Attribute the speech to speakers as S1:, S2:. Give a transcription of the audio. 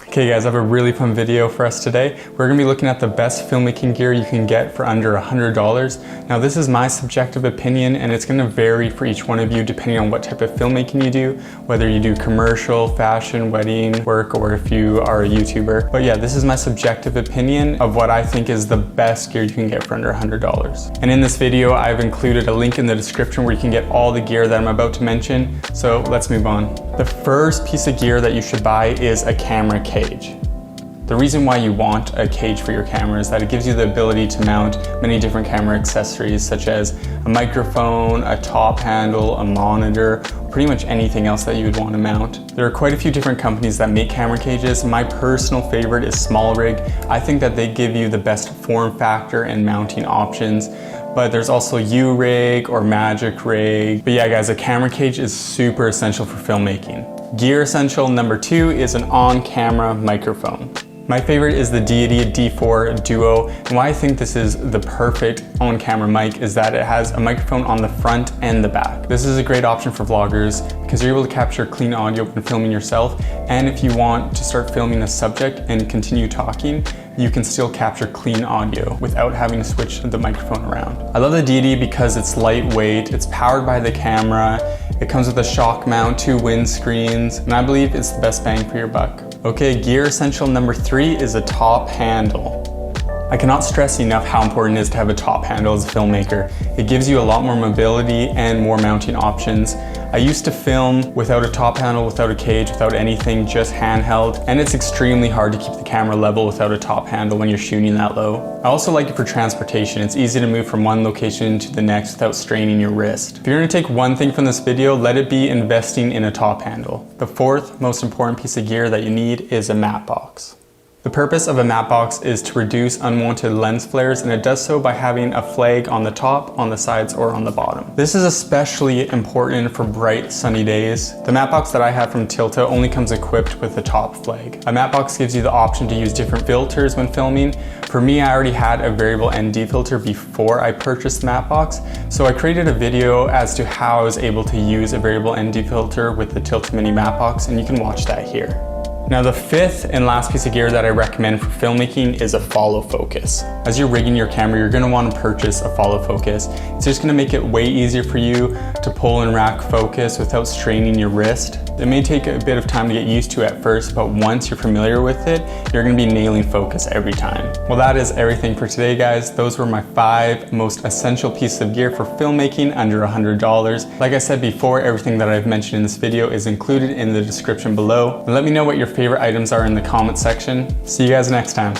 S1: Okay guys, I have a really fun video for us today. We're gonna be looking at the best filmmaking gear you can get for under $100. Now this is my subjective opinion and it's gonna vary for each one of you depending on what type of filmmaking you do, whether you do commercial, fashion, wedding work, or if you are a YouTuber. But yeah, this is my subjective opinion of what I think is the best gear you can get for under $100. And in this video, I've included a link in the description where you can get all the gear that I'm about to mention. So let's move on. The first piece of gear that you should buy is a camera cage. The reason why you want a cage for your camera is that it gives you the ability to mount many different camera accessories such as a microphone, a top handle, a monitor, pretty much anything else that you would want to mount. There are quite a few different companies that make camera cages. My personal favorite is Small Rig. I think that they give you the best form factor and mounting options. But there's also U-Rig or Magic Rig. But yeah guys, a camera cage is super essential for filmmaking. Gear essential number 2 is an on-camera microphone. My favorite is the Deity D4 Duo, and why I think this is the perfect on-camera mic is that it has a microphone on the front and the back. This is a great option for vloggers because you're able to capture clean audio when filming yourself, and if you want to start filming a subject and continue talking, you can still capture clean audio without having to switch the microphone around. I love the Deity because it's lightweight, it's powered by the camera, it comes with a shock mount, 2 windscreens, and I believe it's the best bang for your buck. Okay, gear essential number 3 is a top handle. I cannot stress enough how important it is to have a top handle as a filmmaker. It gives you a lot more mobility and more mounting options. I used to film without a top handle, without a cage, without anything, just handheld, and it's extremely hard to keep the camera level without a top handle when you're shooting that low. I also like it for transportation. It's easy to move from one location to the next without straining your wrist. If you're gonna take one thing from this video, let it be investing in a top handle. The fourth most important piece of gear that you need is a matte box. The purpose of a matte box is to reduce unwanted lens flares, and it does so by having a flag on the top, on the sides, or on the bottom. This is especially important for bright sunny days. The matte box that I have from Tilta only comes equipped with the top flag. A matte box gives you the option to use different filters when filming. For me, I already had a variable ND filter before I purchased the matte box, so I created a video as to how I was able to use a variable ND filter with the Tilta Mini matte box, and you can watch that here. Now the fifth and last piece of gear that I recommend for filmmaking is a follow focus. As you're rigging your camera, you're gonna want to purchase a follow focus. It's just gonna make it way easier for you to pull and rack focus without straining your wrist. It may take a bit of time to get used to at first, but once you're familiar with it, you're gonna be nailing focus every time. Well, that is everything for today, guys. Those were my 5 most essential pieces of gear for filmmaking under $100. Like I said before, everything that I've mentioned in this video is included in the description below. And let me know what your favorite items are in the comment section. See you guys next time.